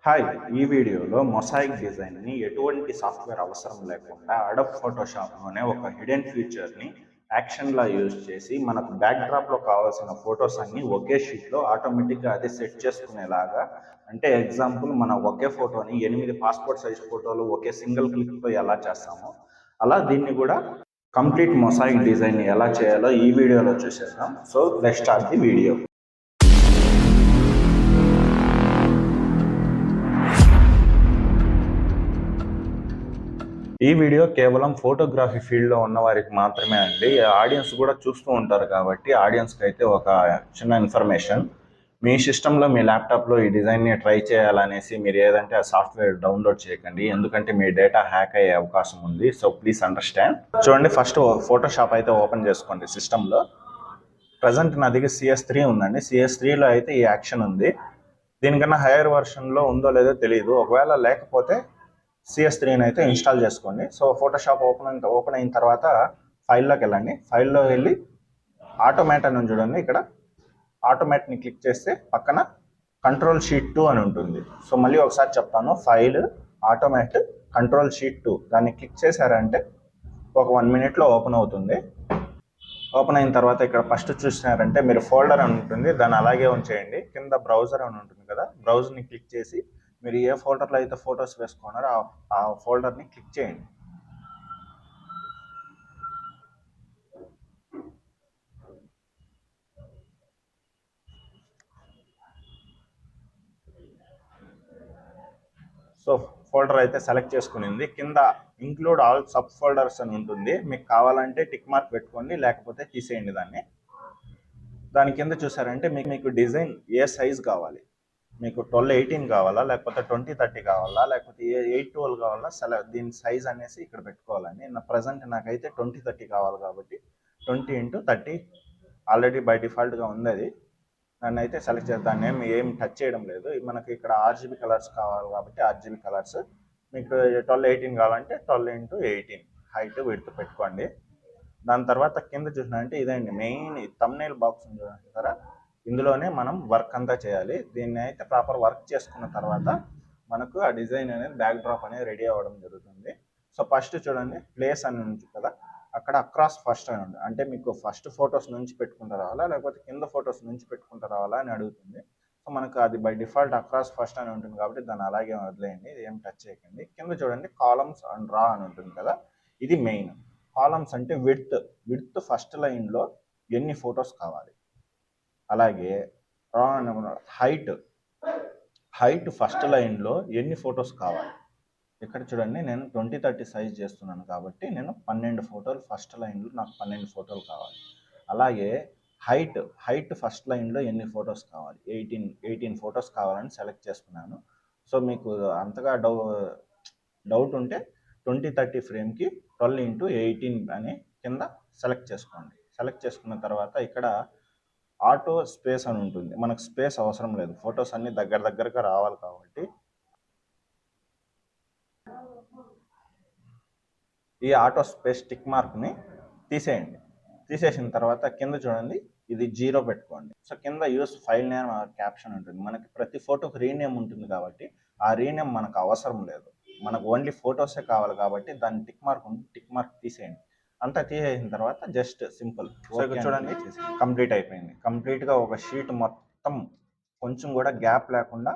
Hi ఈ వీడియోలో mosaic డిజైన్ని ఎటువంటి సాఫ్ట్వేర్ అవసరం లేకుండా అడబ్ ఫోటోషాప్లోనే ఒక హిడెన్ ఫీచర్ని యాక్షన్లా యూజ్ చేసి మనకు బ్యాక్డ్రాప్లో కావాల్సిన ఫొటోస్ అన్ని ఒకే షీట్లో ఆటోమేటిక్గా అదే సెట్ చేసుకునేలాగా. అంటే ఎగ్జాంపుల్, మనం ఒకే ఫోటోని 8 పాస్పోర్ట్ సైజ్ ఫోటోలు ఒకే సింగిల్ క్లిక్తో ఎలా చేస్తామో అలా దీన్ని కూడా కంప్లీట్ మొసాయిక్ డిజైన్ని ఎలా చేయాలో ఈ వీడియోలో చూసేద్దాం. So let's start the video. ఈ వీడియో కేవలం ఫోటోగ్రఫీ ఫీల్డ్లో ఉన్న వారికి మాత్రమే అండి. ఆడియన్స్ కూడా చూస్తూ ఉంటారు కాబట్టి ఆడియన్స్కి అయితే ఒక చిన్న ఇన్ఫర్మేషన్. మీ సిస్టంలో మీ ల్యాప్టాప్లో ఈ డిజైన్ని ట్రై చేయాలనేసి మీరు ఏదంటే ఆ సాఫ్ట్వేర్ డౌన్లోడ్ చేయకండి, ఎందుకంటే మీ డేటా హ్యాక్ అయ్యే అవకాశం ఉంది. So please understand. చూడండి, ఫస్ట్ ఫోటోషాప్ అయితే ఓపెన్ చేసుకోండి సిస్టంలో. ప్రజెంట్ నా దగ్గర CS3 ఉందండి. CS3లో అయితే ఈ యాక్షన్ ఉంది. దీనికన్నా హైయర్ వర్షన్లో ఉందో లేదో తెలియదు. ఒకవేళ లేకపోతే CS3ని అయితే ఇన్స్టాల్ చేసుకోండి. సో ఫోటోషాప్ ఓపెన్ అయిన తర్వాత ఫైల్లోకి వెళ్ళండి. ఫైల్లో వెళ్ళి ఆటోమేట్ అని చూడండి. ఇక్కడ ఆటోమేట్ని క్లిక్ చేస్తే పక్కన కంట్రోల్ షీట్ 2 అని ఉంటుంది. సో మళ్ళీ ఒకసారి చెప్తాను, ఫైల్ ఆటోమేట్ కంట్రోల్ షీట్ 2 దాన్ని క్లిక్ చేశారంటే ఒక 1 మినిట్లో ఓపెన్ అవుతుంది. ఓపెన్ అయిన తర్వాత ఇక్కడ ఫస్ట్ చూసినారంటే మీరు ఫోల్డర్ అని ఉంటుంది, దాన్ని అలాగే ఉంచేయండి. కింద బ్రౌజర్ అని ఉంటుంది కదా, బ్రౌజర్ని క్లిక్ చేసి మీరు ఏ ఫోల్డర్లో అయితే ఫొటోస్ వేసుకున్నారో ఆ ఫోల్డర్ని క్లిక్ చేయండి. సో ఫోల్డర్ అయితే సెలెక్ట్ చేసుకునింది. కింద ఇంక్లూడ్ ఆల్ సబ్ ఫోల్డర్స్ అని ఉంటుంది. మీకు కావాలంటే టిక్ మార్క్ పెట్టుకోండి, లేకపోతే తీసేయండి దాన్ని. దాని కింద చూసారంటే మీకు డిజైన్ ఏ సైజ్ కావాలి, మీకు 12:18 కావాలా, లేకపోతే 20:30 కావాలా, లేకపోతే 8:12 కావాలా, దీని సైజ్ అనేసి ఇక్కడ పెట్టుకోవాలని. ప్రజెంట్ నాకైతే 20:30 కావాలి కాబట్టి 20x30 ఆల్రెడీ బై డిఫాల్ట్గా ఉంది. అది నన్ను అయితే సెలెక్ట్ చేస్తాను. ఏం టచ్ చేయడం లేదు. మనకి ఇక్కడ RGB కలర్స్ కావాలి కాబట్టి RGB కలర్స్. మీకు 12:18 కావాలంటే 12x18 హైట్ విడ్త్ పెట్టుకోండి. దాని తర్వాత కింద చూసినారంటే ఇదండి మెయిన్ థంబ్నెయిల్ బాక్స్ చూసారా, ఇందులోనే మనం వర్క్ అంతా చేయాలి. దీన్ని అయితే ప్రాపర్ వర్క్ చేసుకున్న తర్వాత మనకు ఆ డిజైన్ అనేది బ్యాక్ డ్రాప్ అనేది రెడీ అవ్వడం జరుగుతుంది. సో ఫస్ట్ చూడండి, ప్లేస్ అని ఉంది కదా, అక్కడ అక్రాస్ ఫస్ట్ అని ఉంది. అంటే మీకు ఫస్ట్ ఫొటోస్ నుంచి పెట్టుకుంటూ రావాలా, లేకపోతే కింద ఫొటోస్ నుంచి పెట్టుకుంటూ రావాలా అని అడుగుతుంది. సో మనకు అది బై డిఫాల్ట్ అక్రాస్ ఫస్ట్ అని ఉంటుంది కాబట్టి దాన్ని అలాగే వదిలేయండి, ఇది ఏం టచ్ చేయకండి. కింద చూడండి కాలమ్స్ అండ్ రా అని ఉంటుంది కదా, ఇది మెయిన్. కాలమ్స్ అంటే విడ్త్ ఫస్ట్ లైన్లో ఎన్ని ఫొటోస్ కావాలి, అలాగే రా హైట్ ఫస్ట్ లైన్లో ఎన్ని ఫొటోస్ కావాలి. ఇక్కడ చూడండి, నేను 20:30 సైజ్ చేస్తున్నాను కాబట్టి నేను 12 ఫోటోలు ఫస్ట్ లైన్లో, నాకు 12 ఫోటోలు కావాలి. అలాగే హైట్ ఫస్ట్ లైన్లో ఎన్ని ఫొటోస్ కావాలి, 18 ఫొటోస్ కావాలని సెలెక్ట్ చేసుకున్నాను. సో మీకు అంతగా డౌట్ ఉంటే 20:30 ఫ్రేమ్కి 12x18 అని కింద సెలెక్ట్ చేసుకోండి. సెలెక్ట్ చేసుకున్న తర్వాత ఇక్కడ ఆటో స్పేస్ అని ఉంటుంది. మనకు స్పేస్ అవసరం లేదు, ఫొటోస్ అన్ని దగ్గరగా రావాలి కాబట్టి ఈ ఆటో స్పేస్ టిక్ మార్క్ని తీసేయండి. తీసేసిన తర్వాత కింద చూడండి, ఇది 0 పెట్టుకోండి. సో కింద యూస్ ఫైల్ నేమ్ క్యాప్షన్ ఉంటుంది. మనకి ప్రతి ఫోటోకి రీనేమ్ ఉంటుంది కాబట్టి ఆ రీనేమ్ మనకు అవసరం లేదు, మనకు ఓన్లీ ఫొటోసే కావాలి కాబట్టి దాన్ని టిక్ మార్క్ తీసేయండి. అంతా తీసేసిన తర్వాత జస్ట్ సింపుల్ చూడండి, కంప్లీట్ అయిపోయింది. కంప్లీట్గా ఒక షీట్ మొత్తం కొంచెం కూడా గ్యాప్ లేకుండా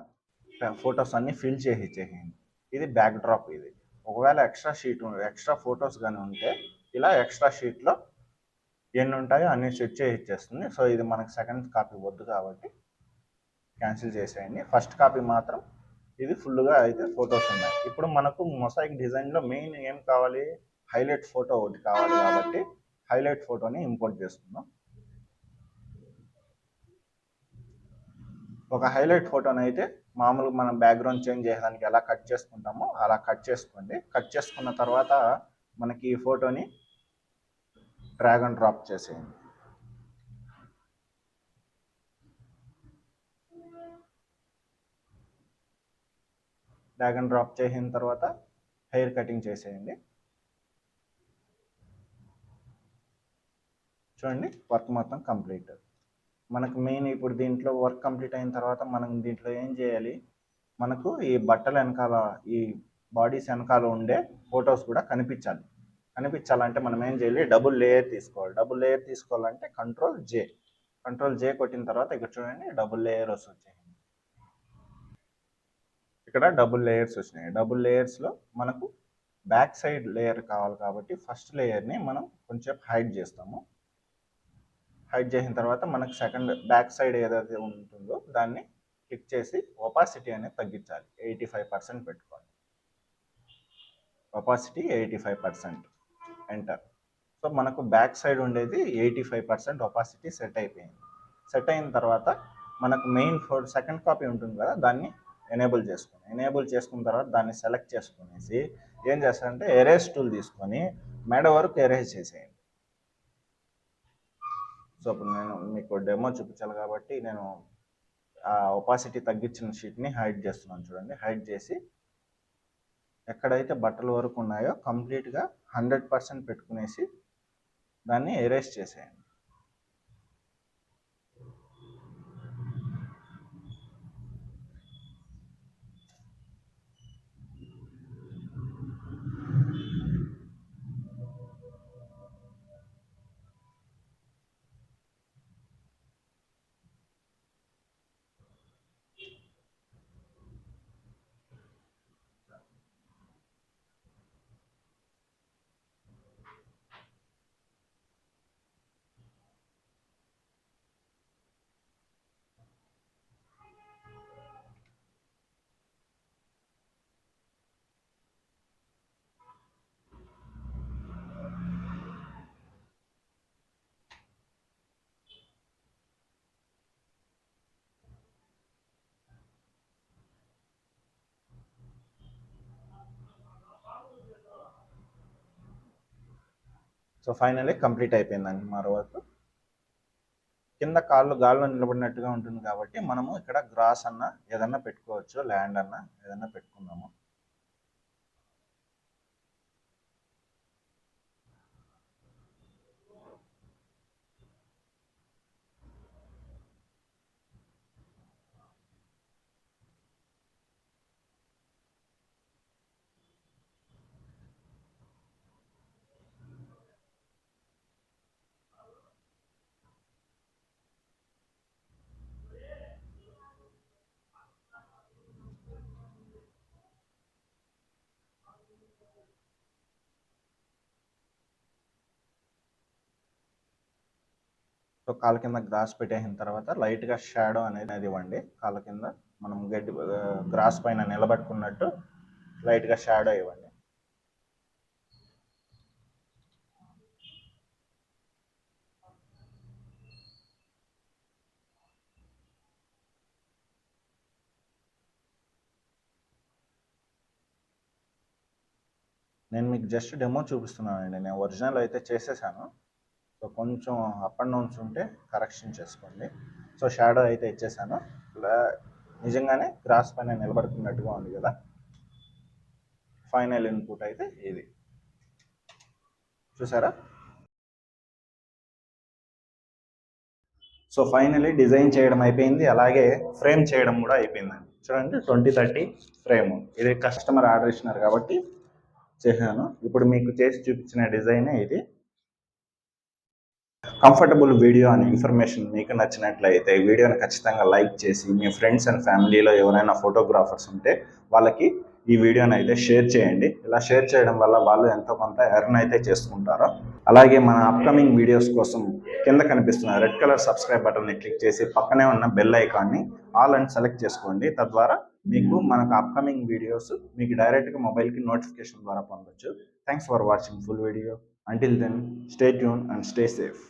ఫొటోస్ అన్ని ఫిల్ చేసేయండి. ఇది బ్యాక్ డ్రాప్. ఇది ఒకవేళ ఎక్స్ట్రా ఫొటోస్ కానీ ఉంటే ఇలా ఎక్స్ట్రా షీట్లో ఎన్ని ఉంటాయో అన్ని సెట్ చేసి ఇచ్చేస్తుంది. సో ఇది మనకు సెకండ్ కాపీ వద్దు కాబట్టి క్యాన్సిల్ చేసేయండి. ఫస్ట్ కాపీ మాత్రం ఇది ఫుల్గా అయితే ఫొటోస్ ఉన్నాయి. ఇప్పుడు మనకు మొసాయిక్ డిజైన్లో మెయిన్ ఏం కావాలి, హైలైట్ ఫోటో ఒకటి కావాలి కాబట్టి హైలైట్ ఫోటోని ఇంపోర్ట్ చేసుకుందాం. ఒక హైలైట్ ఫోటోని అయితే మామూలుగా మనం బ్యాక్గ్రౌండ్ చేంజ్ చేయడానికి ఎలా కట్ చేసుకుంటామో అలా కట్ చేసుకోండి. కట్ చేసుకున్న తర్వాత మనకి ఈ ఫోటోని డ్రాగ్ అండ్ డ్రాప్ చేసేయండి. డ్రాగ్ అండ్ డ్రాప్ చేసిన తర్వాత హెయిర్ కటింగ్ చేసేయండి. చూడండి, వర్క్ మొత్తం కంప్లీట్. మనకు మెయిన్ ఇప్పుడు దీంట్లో వర్క్ కంప్లీట్ అయిన తర్వాత మనం దీంట్లో ఏం చేయాలి, మనకు ఈ బట్టల వెనకాల, ఈ బాడీస్ వెనకాల ఉండే ఫొటోస్ కూడా కనిపించాలంటే మనం ఏం చేయాలి, డబుల్ లేయర్ తీసుకోవాలి. డబుల్ లేయర్ తీసుకోవాలంటే కంట్రోల్ జే కొట్టిన తర్వాత ఇక్కడ చూడండి డబుల్ లేయర్ వచ్చాయి. ఇక్కడ డబుల్ లేయర్స్ వచ్చినాయి. డబుల్ లేయర్స్లో మనకు బ్యాక్ సైడ్ లేయర్ కావాలి కాబట్టి ఫస్ట్ లేయర్ని మనం కొంచెం హైడ్ చేస్తాము. హైడ్ చేసిన తర్వాత మనకు సెకండ్ బ్యాక్ సైడ్ ఏదైతే ఉంటుందో దాన్ని క్లిక్ చేసి ఒపాసిటీ అనేది తగ్గించాలి. 85% పెట్టుకోవాలి. Opacity 85%, enter. సో మనకు బ్యాక్ సైడ్ ఉండేది 85% ఒపాసిటీ సెట్ అయిపోయింది. సెట్ అయిన తర్వాత మనకు మెయిన్ సెకండ్ కాపీ ఉంటుంది కదా, దాన్ని ఎనేబుల్ చేసుకున్న తర్వాత దాన్ని సెలెక్ట్ చేసుకునేసి ఏం చేస్తారంటే ఎరేజ్ టూల్ తీసుకొని మెడ వరకు ఎరేజ్ చేసేయండి. సో ఇప్పుడు నేను మీకు డెమో చూపించాలి కాబట్టి నేను ఆ ఒపాసిటీ తగ్గించిన షీట్ని హైడ్ చేస్తున్నాను. చూడండి, హైడ్ చేసి ఎక్కడైతే బట్టల వరకు ఉన్నాయో కంప్లీట్గా 100% పెట్టుకునేసి దాన్ని ఎరేజ్ చేసేయండి. సో ఫైనల్లీ కంప్లీట్ అయిపోయిందండి. మరో వర్క్ కింద కాళ్ళు గాల్లో నిలబడినట్టుగా ఉంటుంది కాబట్టి మనము ఇక్కడ గ్రాస్ అన్న ఏదన్నా పెట్టుకోవచ్చు, ల్యాండ్ అన్న ఏదన్నా పెట్టుకుందాము. సో కాళ్ళ కింద గ్రాస్ పెట్టేసిన తర్వాత లైట్గా షాడో అనేది ఇవ్వండి. కాళ్ళ కింద మనం గడ్డి గ్రాస్ పైన నిలబెట్టుకున్నట్టు లైట్గా షాడో ఇవ్వండి. నేను మీకు జస్ట్ డెమో చూపిస్తున్నానండి. నేను ఒరిజినల్ అయితే చేసేసాను. సో కొంచెం అప్ అండ్ డౌన్స్ ఉంటే కరెక్షన్ చేసుకోండి. సో షాడో అయితే ఇచ్చేసాను. నిజంగానే గ్రాస్ పైన నిలబడుతున్నట్టుగా ఉంది కదా. ఫైనల్ ఇన్పుట్ అయితే ఇది చూసారా. సో ఫైనలీ డిజైన్ చేయడం అయిపోయింది, అలాగే ఫ్రేమ్ చేయడం కూడా అయిపోయిందండి. చూడండి 2030 ఫ్రేమ్. ఇది కస్టమర్ ఆర్డర్ ఇచ్చినారు కాబట్టి చేశాను. ఇప్పుడు మీకు చేసి చూపించిన డిజైనే ఇది. కంఫర్టబుల్ వీడియో అనే ఇన్ఫర్మేషన్ మీకు నచ్చినట్లయితే ఈ వీడియోని ఖచ్చితంగా లైక్ చేసి మీ ఫ్రెండ్స్ అండ్ ఫ్యామిలీలో ఎవరైనా ఫోటోగ్రాఫర్స్ ఉంటే వాళ్ళకి ఈ వీడియోని అయితే షేర్ చేయండి. ఇలా షేర్ చేయడం వల్ల వాళ్ళు ఎంతో కొంత ఎర్న్ అయితే చేసుకుంటారు. అలాగే మన అప్కమింగ్ వీడియోస్ కోసం కింద కనిపిస్తున్న రెడ్ కలర్ సబ్స్క్రైబ్ బటన్ని క్లిక్ చేసి పక్కనే ఉన్న బెల్ ఐకాన్ని ఆల్ అని సెలెక్ట్ చేసుకోండి. తద్వారా మీకు మనకు అప్కమింగ్ వీడియోస్ మీకు డైరెక్ట్గా మొబైల్కి నోటిఫికేషన్ ద్వారా పొందొచ్చు. Thanks for watching full video. Until then, stay tuned and stay safe.